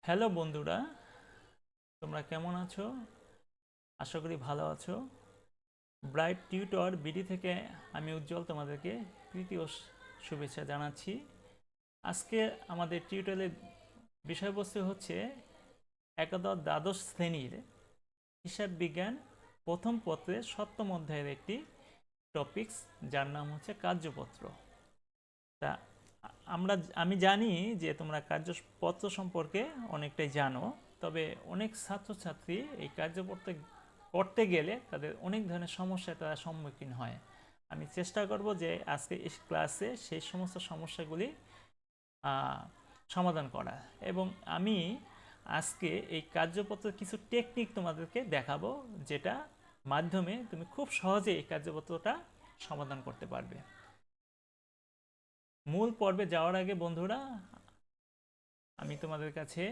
Hello বন্ধুরা, তোমরা কেমন আছো? আশা করি ভালো আছো। ব্রাইট টিউটর বিডি থেকে আমি উজ্জ্বল তোমাদেরকে প্রীতি ও শুভেচ্ছা জানাচ্ছি। আজকে আমাদের টিউটোরিয়ালের বিষয়বস্তু হচ্ছে একাদশ দ্বাদশ শ্রেণীর হিসাব বিজ্ঞান প্রথম পত্রের সপ্তম অধ্যায়ের একটি টপিকস, যার নাম হচ্ছে কার্যপত্র। তা আমি জানি যে তোমরা কার্যপত্র সম্পর্কে অনেকটাই জানো, তবে অনেক ছাত্রছাত্রী এই কার্যপত্র করতে গেলে তাদের অনেক ধরনের সমস্যায় তারা সম্মুখীন হয়। আমি চেষ্টা করব যে আজকে এই ক্লাসে সেই সমস্ত সমস্যাগুলি সমাধান করা, এবং আমি আজকে এই কার্যপত্রের কিছু টেকনিক তোমাদেরকে দেখাবো, যেটা মাধ্যমে তুমি খুব সহজে এই কার্যপত্রটা সমাধান করতে পারবে। মূল পর্বে যাওয়ার আগে বন্ধুরা, আমি তোমাদের কাছে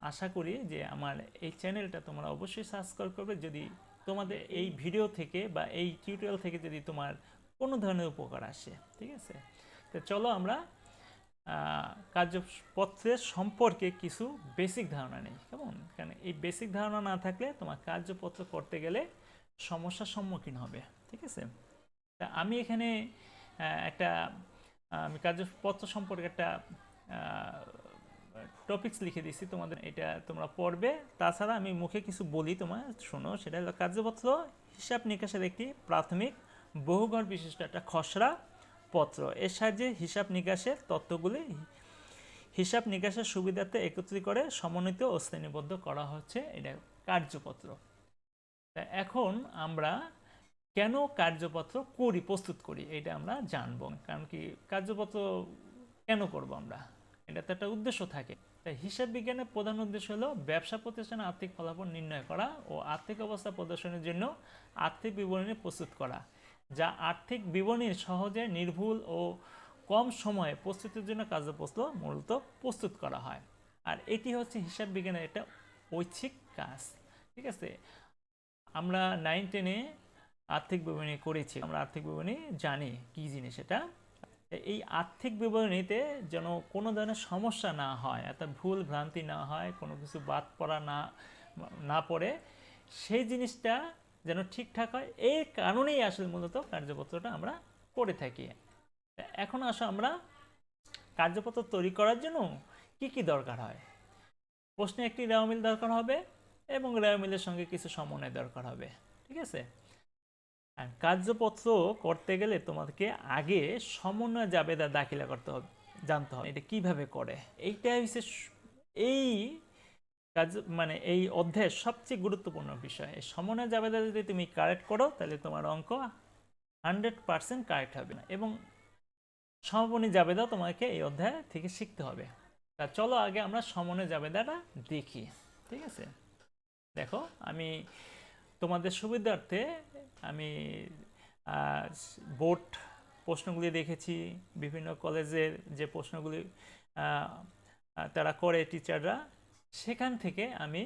আশা করি যে আমার এই চ্যানেলটা তোমরা অবশ্যই সাবস্ক্রাইব করবে, যদি তোমাদের এই ভিডিও থেকে বা এই টিউটোরিয়াল থেকে যদি তোমার কোনো ধরনের উপকার আসে। ঠিক আছে, তো চলো আমরা কার্যপত্রের সম্পর্কে কিছু বেসিক ধারণা নেই, কেমন? কারণ এই বেসিক ধারণা না থাকলে তোমার কার্যপত্র করতে গেলে সমস্যার সম্মুখীন হবে। ঠিক আছে, তা আমি এখানে একটা আমি কার্যপত্র সম্পর্কে একটা টপিকস লিখে দিচ্ছি তোমাদের, এটা তোমরা পড়বে। তাছাড়া আমি মুখে কিছু বলি, তোমার শোনো। সেটা হলো কার্যপত্র হিসাব নিকাশের একটি প্রাথমিক বহুঘর বিশিষ্ট একটা খসড়া পত্র। এর সাহায্যে হিসাব নিকাশের তথ্যগুলি হিসাব নিকাশের সুবিধার্থে একত্রিত করে সমন্বিত ও শ্রেণীবদ্ধ করা হচ্ছে, এটা কার্যপত্র। তা এখন আমরা কেন কার্যপত্র প্রস্তুত করি এটা আমরা জানবো। কারণ কি, কার্যপত্র কেন করব আমরা, এটা তো একটা উদ্দেশ্য থাকে। তাই হিসাব বিজ্ঞানের প্রধান উদ্দেশ্য হলো ব্যবসা প্রতিষ্ঠানের আর্থিক ফলাফল নির্ণয় করা ও আর্থিক অবস্থা প্রদর্শনের জন্য আর্থিক বিবরণী প্রস্তুত করা, যা আর্থিক বিবরণীর সহজে, নির্ভুল ও কম সময়ে প্রস্তুতির জন্য কার্যপত্র মূলত প্রস্তুত করা হয়। আর এটি হচ্ছে হিসাব বিজ্ঞানের একটা ঐচ্ছিক কাজ। ঠিক আছে, আমরা 9-10-এ আর্থিক বিবরণী করেছি, আমরা আর্থিক বিবরণী জানি কি জিনিস এটা। এই আর্থিক বিবরণীতে যেন কোনো ধরনের সমস্যা না হয়, অর্থাৎ ভুল ভ্রান্তি না হয়, কোনো কিছু বাদ পড়া না পড়ে, সেই জিনিসটা যেন ঠিকঠাক হয়, এই কারণেই আসলে মূলত কার্যপত্রটা আমরা করে থাকি। এখন আসো, আমরা কার্যপত্র তৈরি করার জন্য কি কি দরকার হয়। প্রশ্নে একটি রেওয়া মিল দরকার হবে এবং রেওয়া মিলের সঙ্গে কিছু সমন্বয় দরকার হবে। ঠিক আছে, আর কার্যপত্র করতে গেলে তোমাদেরকে আগে সমন্বয় জাবেদা দাখিলা করতে হবে, জানতে হবে এটা কিভাবে করে। এইটা হচ্ছে এই কাজ, মানে এই অধ্যায়ের সবচেয়ে গুরুত্বপূর্ণ বিষয়। এই সমন্বয় জাবেদা যদি তুমি কারেক্ট করো, তাহলে তোমার অঙ্ক 100% কারেক্ট হবে না, এবং সমাপনী জাবেদা তোমাকে এই অধ্যায় থেকে শিখতে হবে। তা চলো আগে আমরা সমন্বয় জাবেদাটা দেখি। ঠিক আছে, দেখো, আমি তোমাদের সুবিধার্থে আমি বোর্ড প্রশ্নগুলি দেখেছি, বিভিন্ন কলেজের যে প্রশ্নগুলি তারা করে টিচাররা, সেখান থেকে আমি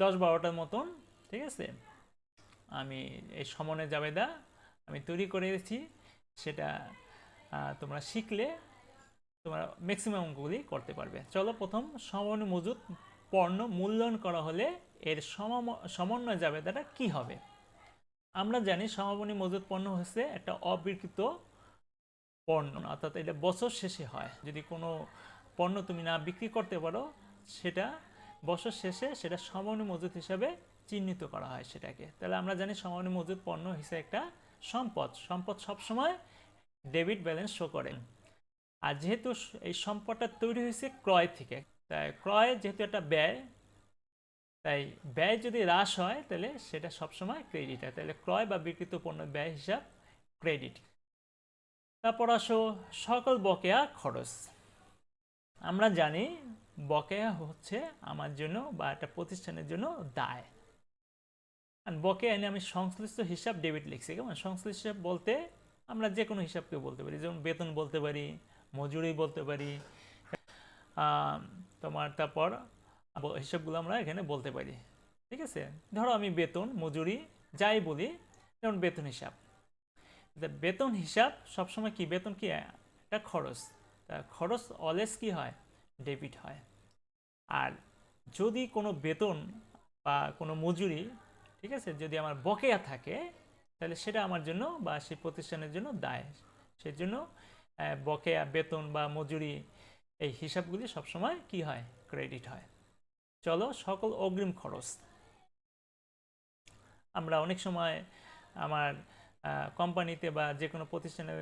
10-12টার মতন, ঠিক আছে, আমি এই সমন্বয় জাবেদা আমি তৈরি করেছি। সেটা তোমরা শিখলে তোমরা ম্যাক্সিমাম অঙ্কগুলি করতে পারবে। চলো, প্রথম সমন্বয় মজুদ পণ্য মূল্যায়ন করা হলে এর সমন্বয় জাবেদাটা কি হবে। আমরা জানি সমাপনী মজুদ পণ্য হচ্ছে একটা অবিকৃত পণ্য, অর্থাৎ এটা বছর শেষে হয়। যদি কোনো পণ্য তুমি না বিক্রি করতে পারো, সেটা বছর শেষে সেটা সমাপনী মজুদ হিসাবে চিহ্নিত করা হয় সেটাকে। তাহলে আমরা জানি সমাপনী মজুদ পণ্য হিসেবে একটা সম্পদ সবসময় ডেবিট ব্যালেন্স শো করে। আর যেহেতু এই সম্পদটা তৈরি হয়েছে ক্রয় থেকে, তাই ক্রয় যেহেতু একটা ব্যয়, তাই ব্যয় যদি হ্রাস হয় তাহলে সেটা সবসময় ক্রেডিট হয়। তাহলে ক্রয় বা বিক্রিত পণ্য ব্যয় হিসাব ক্রেডিট। তারপর আসো সকল বকেয়া খরচ। আমরা জানি বকেয়া হচ্ছে আমার জন্য বা একটা প্রতিষ্ঠানের জন্য দায়। আর বকেয়া এনে আমি সংশ্লিষ্ট হিসাব ডেবিট লিখছি। কেমন? সংশ্লিষ্ট হিসাব বলতে আমরা যে কোনো হিসাবকে বলতে পারি, যেমন বেতন বলতে পারি, মজুরি বলতে পারি, তোমার তারপর হিসাবগুলো আমরা এখানে বলতে পারি। ঠিক আছে, ধরো আমি বেতন মজুরি যাই বলি, যেমন বেতন হিসাব। বেতন হিসাব সবসময় কি, বেতন কি একটা খরচ, তা খরচ অলওয়েজ কি হয়, ডেবিট হয়। আর যদি কোনো বেতন বা কোনো মজুরি, ঠিক আছে, যদি আমার বকেয়া থাকে তাহলে সেটা আমার জন্য বা সেই প্রতিষ্ঠানের জন্য দায়। সেই জন্য বকেয়া বেতন বা মজুরি এই হিসাবগুলি সবসময় কি হয়, ক্রেডিট হয়। চলো, সকল অগ্রিম খরচ। আমরা অনেক সময় আমার কোম্পানিতে বা যে কোনো প্রতিষ্ঠানে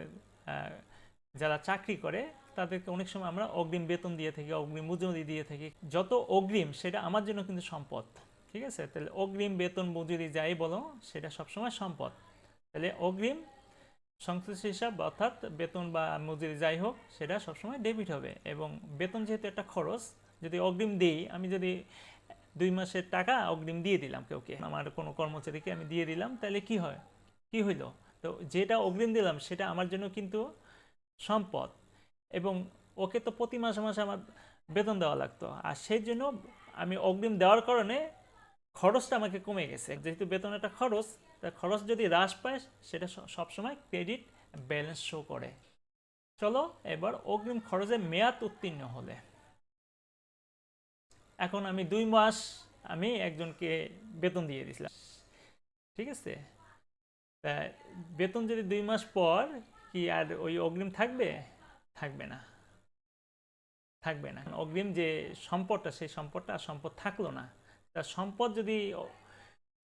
যারা চাকরি করে তাদেরকে অনেক সময় আমরা অগ্রিম বেতন দিয়ে থাকি, অগ্রিম মজুরি দিয়ে থাকি। যত অগ্রিম সেটা আমার জন্য কিন্তু সম্পদ, ঠিক আছে। তাহলে অগ্রিম বেতন মজুরি যাই বলো সেটা সবসময় সম্পদ। তাহলে অগ্রিম সংশ্লিষ্ট হিসাব অর্থাৎ বেতন বা মজুরি যাই হোক সেটা সবসময় ডেবিট হবে। এবং বেতন যেহেতু একটা খরচ, যদি অগ্রিম দিই, আমি যদি 2 মাসের টাকা অগ্রিম দিয়ে দিলাম কাউকে, আমার কোনো কর্মচারীকে আমি দিয়ে দিলাম, তাহলে কি হয়, কি হইল, তো যেটা অগ্রিম দিলাম সেটা আমার জন্য কিন্তু সম্পদ। এবং ওকে তো প্রতি মাসে মাসে আমার বেতন দেওয়া লাগতো, আর সেই জন্য আমি অগ্রিম দেওয়ার কারণে খরচটা আমাকে কমে গেছে। যেহেতু বেতন একটা খরচ, তা খরচ যদি হ্রাস পায় সেটা সবসময় ক্রেডিট ব্যালেন্স শো করে। চলো এবার অগ্রিম খরচের মেয়াদ উত্তীর্ণ হলে, এখন আমি 2 মাস আমি একজনকে বেতন দিয়ে দিয়েছিলাম, ঠিক আছে। তা বেতন যদি 2 মাস পর কি আর ওই অগ্রিম থাকবে? থাকবে না, থাকবে না। অগ্রিম যে সম্পদটা, সেই সম্পদটা আর সম্পদ থাকলো না। তার সম্পদ যদি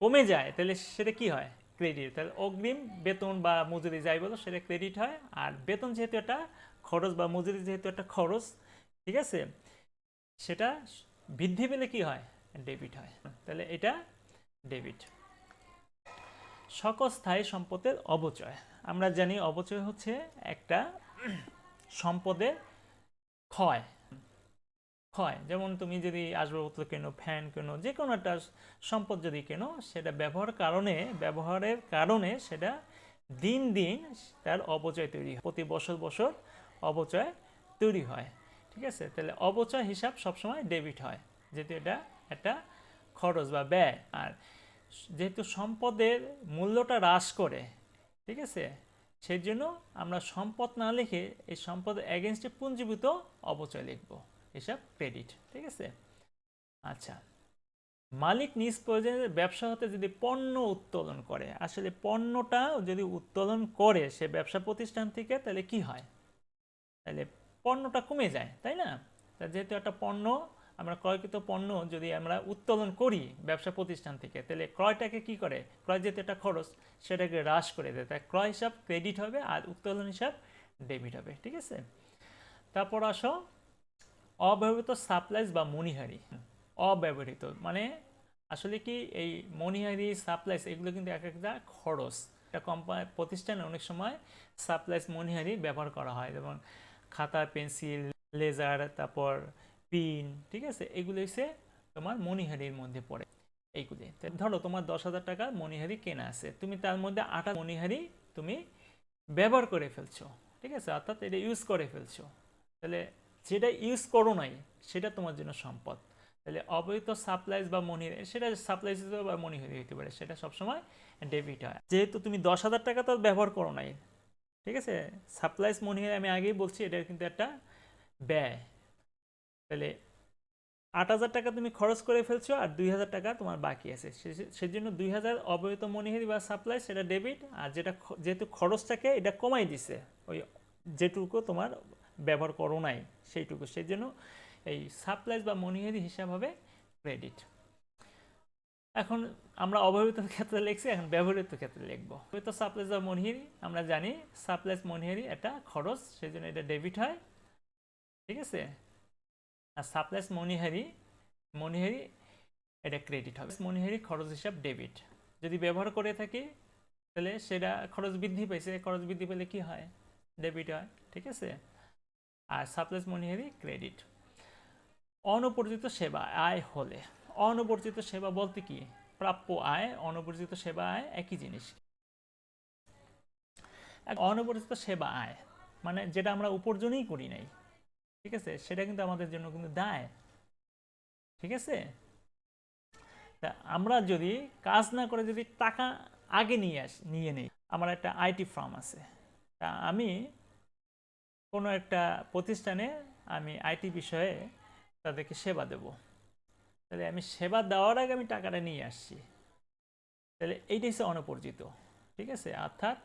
কমে যায় তাহলে সেটা কি হয়, ক্রেডিট। তাহলে অগ্রিম বেতন বা মজুরি যাই বলো সেটা ক্রেডিট হয়। আর বেতন যেহেতু একটা খরচ বা মজুরি যেহেতু একটা খরচ, ঠিক আছে, সেটা বৃদ্ধি পেলে কি হয়, ডেবিট হয়। তাহলে এটা ডেবিট। সকল স্থায়ী সম্পদের অপচয়। আমরা জানি অপচয় হচ্ছে একটা সম্পদের ক্ষয়। ক্ষয় যেমন তুমি যদি আসবাবপত্র কেনো, ফ্যান কেনো, যে কোনো একটা সম্পদ যদি কেনো, সেটা ব্যবহারের কারণে সেটা দিন দিন তার অপচয় তৈরি হয়, প্রতি বছর বছর অপচয় তৈরি হয়, ঠিক আছে। তাহলে অপচয় হিসাব সবসময় ডেবিট হয়, যেহেতু এটা একটা খরচ বা ব্যয়। আর যেহেতু সম্পদের মূল্যটা হ্রাস করে, ঠিক আছে, সেই জন্য আমরা সম্পদ না লিখে এই সম্পদের এগেনস্টে পুঞ্জীভূত অপচয় লিখব, হিসাব ক্রেডিট, ঠিক আছে। আচ্ছা, মালিক নিজ প্রয়োজনে ব্যবসা হতে যদি পণ্য উত্তোলন করে, আসলে পণ্যটা যদি উত্তোলন করে সে ব্যবসা প্রতিষ্ঠান থেকে, তাহলে কি হয়, তাহলে পণ্যটা কমে যায়, তাই না। তা যেহেতু একটা পণ্য, আমরা ক্রয়কৃত পণ্য যদি আমরা উত্তোলন করি ব্যবসা প্রতিষ্ঠান থেকে, তাহলে ক্রয়টাকে কি করে, ক্রয় যেহেতু একটা খরচ সেটাকে হ্রাস করে দেয়, তাই ক্রয় হিসাব ক্রেডিট হবে আর উত্তোলন হিসাব ডেবিট হবে, ঠিক আছে। তারপর আসো অব্যবহৃত সাপ্লাইজ বা মণিহারি। অব্যবহৃত মানে আসলে কি, এই মণিহারি সাপ্লাইজ এগুলো কিন্তু এক একটা খরচ। একটা কোম্পানি প্রতিষ্ঠানে অনেক সময় সাপ্লাইজ মণিহারি ব্যবহার করা হয়, যেমন খাতা, পেন্সিল, লেজার, তারপর পিন, ঠিক আছে, এগুলো হচ্ছে তোমার মণিহারির মধ্যে পড়ে। এইগুলি ধরো তোমার 10,000 টাকা মণিহারি কেনা আছে, তুমি তার মধ্যে 8টা মণিহারি তুমি ব্যবহার করে ফেলছো, ঠিক আছে, অর্থাৎ এটা ইউজ করে ফেলছো। তাহলে যেটা ইউজ করো নাই সেটা তোমার জন্য সম্পদ। তাহলে অবৈধ সাপ্লাইজ বা মনিহারি, সেটা সাপ্লাইজ বা মনিহারি হতে পারে, সেটা সবসময় ডেবিট হয়। যেহেতু তুমি 10,000 টাকা তো ব্যবহার করো নাই, ঠিক আছে, সাপ্লাইজ মনিহারি আমি আগেই বলছি এটা কিন্তু একটা ব্যয়। তাহলে 8,000 টাকা তুমি খরচ করে ফেলছো আর 2,000 টাকা তোমার বাকি আছে, সেজন্য 2,000 অবৈধ মনিহারি বা সাপ্লাই সেটা ডেবিট। আর যেটা যেহেতু খরচটাকে এটা কমাই দিছে, ওই যেটুকু তোমার ব্যবহার করো নাই সেইটুকু, সেই জন্য এই সাপ্লাইজ বা মনিহারি হিসাব হবে ক্রেডিট। এখন আমরা অব্যবহৃত ক্ষেত্রে লিখছি, এখন ব্যবহৃত ক্ষেত্রে লিখবো। ব্যবহৃত সাপ্লাইজ বা মনিহারি, আমরা জানি সাপ্লাইজ মনিহারি একটা খরচ, সেই জন্য এটা ডেবিট হয়, ঠিক আছে। আর সাপ্লাইজ মনিহারি এটা ক্রেডিট হবে। মনিহারি খরচ হিসাব ডেবিট। যদি ব্যবহার করে থাকি তাহলে সেটা খরচ বৃদ্ধি পাইছে, খরচ বৃদ্ধি পেলে কি হয়, ডেবিট হয়, ঠিক আছে। আর সাপ্লাইজ মনিহারি ক্রেডিট। অনপরিচিত সেবা আয় হলে, অনপরিচিত সেবা বলতে কি, প্রাপ্য আয়, অনপরিচিত সেবা আয় একই জিনিস। অনপরিচিত সেবা আয় মানে যেটা আমরা উপার্জনই করি নাই, ঠিক আছে, সেটা কিন্তু আমাদের জন্য কিন্তু দায়, ঠিক আছে। তা আমরা যদি কাজ না করে যদি টাকা আগে নিয়ে নেই, আমার একটা আইটি ফার্ম আছে, তা আমি কোনো একটা প্রতিষ্ঠানে আমি আইটি বিষয়ে তাদেরকে সেবা দেব, তাহলে আমি সেবা দেওয়ার আগে আমি টাকাটা নিয়ে আসছি, তাহলে এইটা হচ্ছে অনুপর্জিত। ঠিক আছে, অর্থাৎ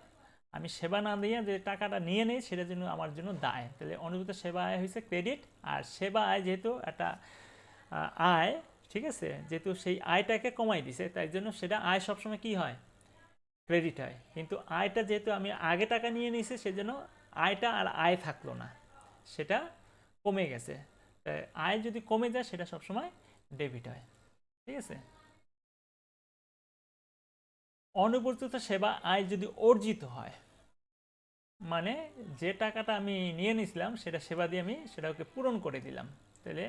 আমি সেবা না দিয়ে যে টাকাটা নিয়ে নেই সেটার জন্য আমার জন্য দায়। তাহলে অনুভূত সেবা আয় হয়েছে ক্রেডিট। আর সেবা আয় যেহেতু একটা আয়, ঠিক আছে, যেহেতু সেই আয়টাকে কমাই দিছে, তাই জন্য সেটা আয় সবসময় কি হয়, ক্রেডিট হয়। কিন্তু আয়টা যেহেতু আমি আগে টাকা নিয়ে নিয়েছি, সেজন্য আয়টা আর আয় থাকলো না, সেটা কমে গেছে। তাই আয় যদি কমে যায় সেটা সবসময় ডেবিট হয়। ঠিক আছে, অনুবর্তিত সেবা আয় যদি অর্জিত হয়, মানে যে টাকাটা আমি নিয়ে নিয়েছিলাম সেটা সেবা দিয়ে আমি সেটাকে পূরণ করে দিলাম, তাহলে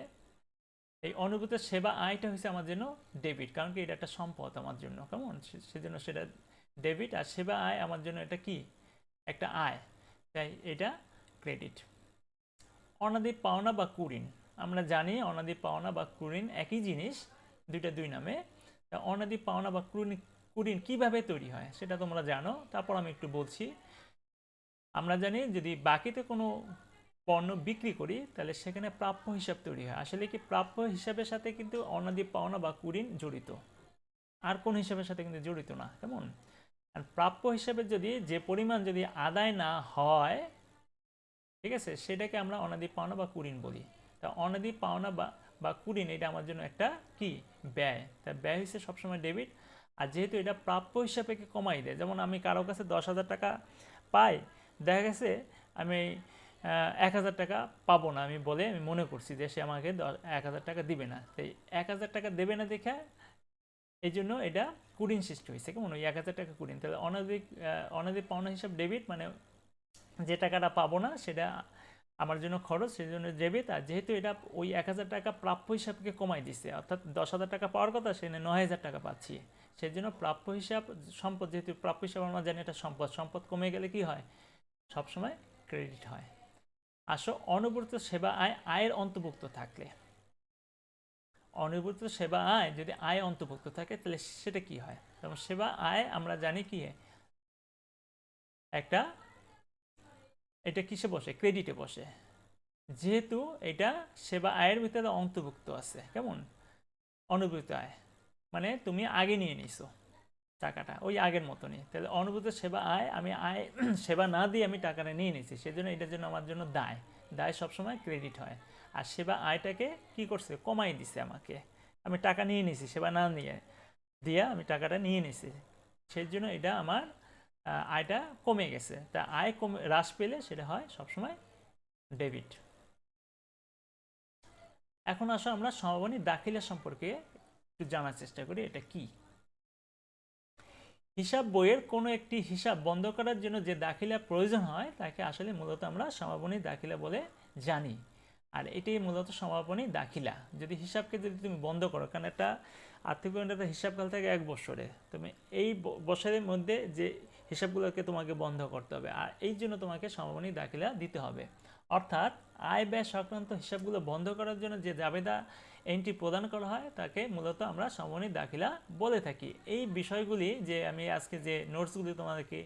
এই অনুভূত সেবা আয়টা হচ্ছে আমার জন্য ডেবিট। কারণ কি, এটা একটা সম্পদ আমার জন্য, কেমন, সেজন্য সেটা ডেবিট। আর সেবা আয় আমার জন্য এটা কি, একটা আয়, তাই এটা ক্রেডিট। অনাদি পাওনা বা কুঋণ, আমরা জানি অনাদি পাওনা বা কুঋণ একই জিনিস, দুইটা দুই নামে। অনাদি পাওনা বা কুঋণ কিভাবে তৈরি হয় সেটা তোমরা জানো, তারপর আমি একটু বলছি। আমরা জানি যদি বাকিতে কোনো পণ্য বিক্রি করি তাহলে সেখানে প্রাপ্য হিসাব তৈরি হয়। আসলে কি, প্রাপ্য হিসাবের সাথে কিন্তু অনাদি পাওনা বা কুঋণ জড়িত, আর কোন হিসাবের সাথে কিন্তু জড়িত না, কেমন। আর প্রাপ্য হিসাবে যদি যে পরিমাণ যদি আদায় না হয়, ঠিক আছে, সেটাকে আমরা অনাদি পাওনা বা কুঋণ বলি। তা অনাদি পাওনা বা কুঋণ এটা আমার জন্য একটা কি, ব্যয়। তা ব্যয় হচ্ছে সবসময় ডেবিট। আর যেহেতু এটা প্রাপ্য হিসাবে কমাই দেয়, যেমন আমি কারো কাছে 10,000 টাকা পাই, দেখা গেছে আমি 1,000 টাকা পাবো না, আমি বলে আমি মনে করছি যে সে আমাকে 1,000 টাকা দিবে না, তাই 1,000 টাকা দেবে না দেখে এই জন্য এটা কুঋণ সৃষ্টি হয়েছে, কেমন, ওই 1,000 টাকা কুঋণ। তাহলে অনাদি পাওনা হিসাব ডেবিট, মানে যে টাকাটা পাবো না সেটা আমার জন্য খরচ, সেই জন্য ডেবিট। আর যেহেতু এটা ওই 1,000 টাকা প্রাপ্য হিসাবকে কমাই দিচ্ছে, অর্থাৎ 10,000 টাকা পাওয়ার কথা সেখানে 9,000 টাকা পাচ্ছি, সেই জন্য প্রাপ্য হিসাব সম্পদ, যেহেতু প্রাপ্য হিসাব আমরা জানি এটা সম্পদ, সম্পদ কমে গেলে কি হয়, সবসময় ক্রেডিট হয়। আসো অনুবর্তিত সেবা আয় আয়ের অন্তর্ভুক্ত থাকলে, অনুবর্তিত সেবা আয় যদি আয় অন্তর্ভুক্ত থাকে তাহলে সেটা কি হয়, যেমন সেবা আয় আমরা জানি কি একটা, এটা কিসে বসে, ক্রেডিটে বসে, যেহেতু এটা সেবা আয়ের ভিতরে অন্তর্ভুক্ত আছে, কেমন, অনুভূত আয়, মানে তুমি আগে নিয়ে নিছো টাকাটা ওই আগের মতনই, তাহলে অনুভূত সেবা আয়, আমি আয় সেবা না দিয়ে আমি টাকাটা নিয়ে নিয়েছি, সেজন্য এটার জন্য আমার জন্য দায়, দায় সবসময় ক্রেডিট হয়। আর সেবা আয়টাকে কি করছে, কমাই দিছে আমাকে, আমি টাকা নিয়ে নিয়েছি, সেবা না নিয়ে দিয়ে আমি টাকাটা নিয়ে নিয়েছি, সেই জন্য এটা আমার আয়টা কমে গেছে। তা আয় কমে হ্রাস পেলে সেটা হয় সবসময় ডেবিট। এখন আসো আমরা সমাপনী দাখিলা সম্পর্কে একটু জানার চেষ্টা করি, এটা কি। হিসাব বইয়ের কোনো একটি হিসাব বন্ধ করার জন্য যে দাখিলা প্রয়োজন হয় তাকে আসলে মূলত আমরা সমাপনী দাখিলা বলে জানি। আর এটাই মূলত সমাপনী দাখিলা। যদি হিসাবকে যদি তুমি বন্ধ করো, কারণ একটা আর্থিক একটা হিসাবকাল থাকে 1 বছরে, তুমি এই বছরের মধ্যে যে হিসাবগুলোকে তোমাকে বন্ধ করতে হবে, আর এই জন্য তোমাকে সমাপনী দাখিলা দিতে হবে। অর্থাৎ আয় ব্যয় সংক্রান্ত হিসাবগুলো বন্ধ করার জন্য যে জাবেদা এন্ট্রি প্রদান করা হয় তাকে মূলত আমরা সমাপনী দাখিলা বলে থাকি। এই বিষয়গুলি যে আমি আজকে যে নোটসগুলি তোমাদেরকে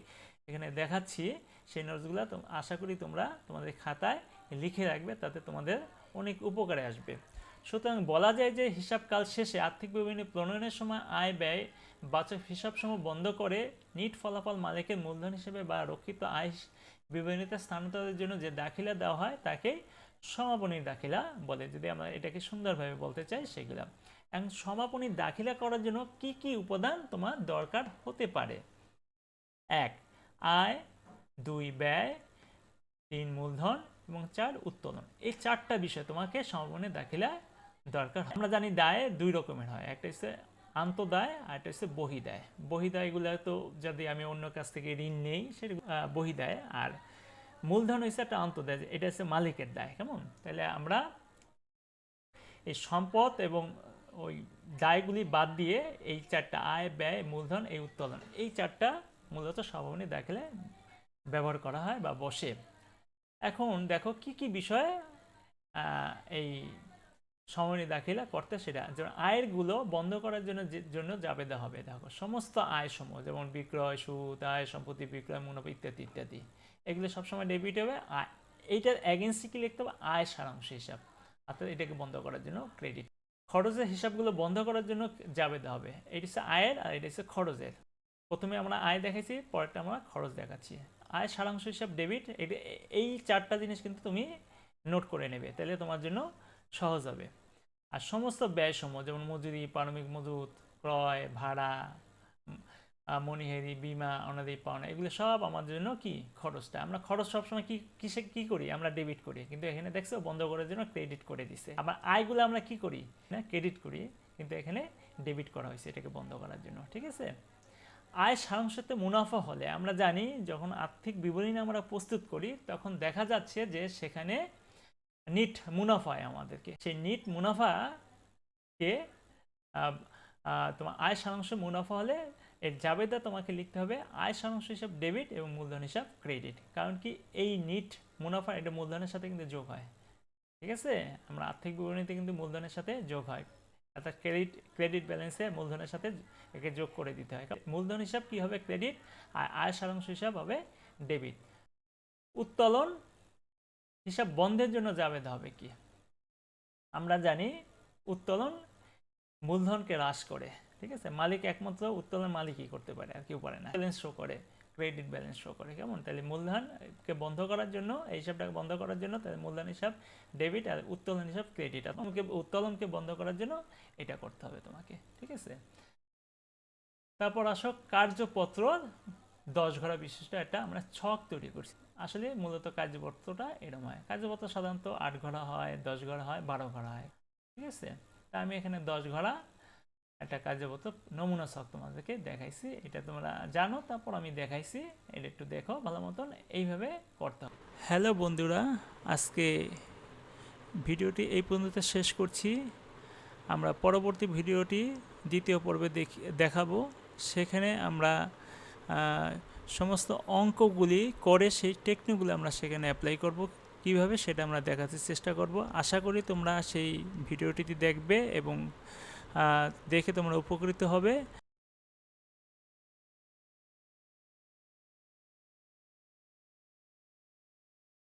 এখানে দেখাচ্ছি, সেই নোটসগুলো আশা করি তোমরা তোমাদের খাতায় লিখে রাখবে, তাতে তোমাদের অনেক উপকারে আসবে। সুতরাং বলা যায় যে হিসাবকাল শেষে আর্থিক বিবরণী প্রণয়নের সময় আয় ব্যয় বাচক হিসাবসমূহ বন্ধ করে নিট ফলাফল মালিকের মূলধন হিসেবে বা রক্ষিত আয় বিবরণীতে স্থানান্তরের জন্য যে দাখিলা দেওয়া হয় তাকে সমাপনী দাখিলা বলে, যদি আমরা এটাকে সুন্দরভাবে বলতে চাই সেগুলা। এখন সমাপনী দাখিলা করার জন্য কি কি উপাদান তোমার দরকার হতে পারে, 1 আয়, 2 ব্যয়, 3 মূলধন এবং 4 উত্তোলন। এই 4টা বিষয় তোমাকে সমাপনী দাখিলা দরকার। আমরা জানি দায় 2 রকমের হয়, একটা হচ্ছে আন্তদায় আর একটা হচ্ছে বহিদায়। বহিদায়গুলো তো যদি আমি অন্য কাছ থেকে ঋণ নেই সেটা বহিদায়, আর মূলধন হচ্ছে একটা আন্তদায়, এটা হচ্ছে মালিকের দায়, কেমন। তাহলে আমরা এই সম্পদ এবং ওই দায়গুলি বাদ দিয়ে এই 4টা আয় ব্যয় মূলধন এই উত্তোলন, এই 4টা মূলত সমাপনী দাখিলে ব্যবহার করা হয় বা বসে। এখন দেখো কি কি বিষয়ে এই সমাপনী দাখিলা করতে, সেটা যেমন আয়ের গুলো বন্ধ করার জন্য জাবেদা হবে। দেখো সমস্ত আয় সমূহ, যেমন বিক্রয়, সুদ, আয় সম্পত্তি বিক্রয়, মুনাফা ইত্যাদি ইত্যাদি, এগুলো সবসময় ডেবিট হবে। এইটার এগেন্সটে কি লিখতে হবে, আয় সারাংশ হিসাব, অর্থাৎ এটাকে বন্ধ করার জন্য ক্রেডিট। খরচের হিসাবগুলো বন্ধ করার জন্য জাবেদা হবে। এটি হচ্ছে আয়ের আর এটা হচ্ছে খরচের। প্রথমে আমরা আয় দেখাইছি, পরেরটা আমরা খরচ দেখাচ্ছি। আয় সারাংশ হিসাব ডেবিট, এই চারটা জিনিস কিন্তু তুমি নোট করে নেবে, তাহলে তোমার জন্য সহজ হবে। আর সমস্ত ব্যয়সমূহ যেমন মজুরি, পারমিক মজুত, ক্রয়, ভাড়া, মনিহারি, বিমা, অনাদি পাওনা, এগুলো সব আমাদের জন্য কি খরচটা। আমরা খরচ সবসময় কিসে কি করি, আমরা ডেবিট করি, কিন্তু এখানে দেখছো বন্ধ করার জন্য ক্রেডিট করে দিছে। আবার আয়গুলো আমরা কি করি না, ক্রেডিট করি, কিন্তু এখানে ডেবিট করা হয়েছে এটাকে বন্ধ করার জন্য। ঠিক আছে। আয় সারাংশতে মুনাফা হলে আমরা জানি যখন আর্থিক বিবরণী আমরা প্রস্তুত করি তখন দেখা যাচ্ছে যে সেখানে নিট মুনাফা হয় আমাদেরকে। সেই নিট মুনাফাকে তোমার আয় সারাংশ মুনাফা হলে এর জাবেদা তোমাকে লিখতে হবে আয় সারাংশ হিসাব ডেবিট এবং মূলধন হিসাব ক্রেডিট। কারণ কি এই নিট মুনাফা এটা মূলধনের সাথে কিন্তু যোগ হয়। ঠিক আছে, আমরা আর্থিক বিবরণীতে কিন্তু মূলধনের সাথে যোগ হয়, অর্থাৎ ক্রেডিট ব্যালেন্সে মূলধনের সাথে একে যোগ করে দিতে হয়। মূলধন হিসাব কি হবে ক্রেডিট, আর আয় সারাংশ হিসাব হবে ডেবিট। উত্তোলন হিসাব বন্ধের জন্য জাবেদা হবে কি, আমরা জানি উত্তোলন মূলধনকে হ্রাস করে। ঠিক আছে, মালিক একমাত্র উত্তোলন মালিকই করতে পারে, আর কেউ পারে না। ব্যালেন্স শো করে, ক্রেডিট ব্যালেন্স শো করে, কেমন? তাহলে মূলধনকে বন্ধ করার জন্য, এই হিসাবটাকে বন্ধ করার জন্য তাহলে মূলধন হিসাব ডেবিট আর উত্তোলন হিসাব ক্রেডিট। আর তোমাকে উত্তোলনকে বন্ধ করার জন্য এটা করতে হবে তোমাকে। ঠিক আছে, তারপর আসো কার্যপত্র 10 ঘরা বিশিষ্ট একটা আমরা ছক তৈরি করছি। আসলে মূলত কার্যপত্রটা এরকম হয়, কার্যপত্র সাধারণত 8 ঘরা হয়, 10 ঘরা হয়, 12 ঘরা হয়। ঠিক আছে, তা আমি এখানে 10 ঘরা একটা কার্যপত্র নমুনা ছক তোমাদেরকে দেখাইছি, এটা তোমরা জানো, তারপর আমি দেখাইছি, এটা একটু দেখো ভালো মতন, এইভাবে করতে হবে। হ্যালো বন্ধুরা, আজকে ভিডিওটি এই পর্যন্ত শেষ করছি। আমরা পরবর্তী ভিডিওটি দ্বিতীয় পর্বে দেখাবো। সেখানে আমরা সমস্ত অঙ্কগুলি করে সেই টেকনিকগুলো আমরা সেখানে অ্যাপ্লাই করব কিভাবে, সেটা আমরা দেখাতে চেষ্টা করব। আশা করি তোমরা সেই ভিডিওটি দেখবে এবং দেখে তোমরা উপকৃত হবে।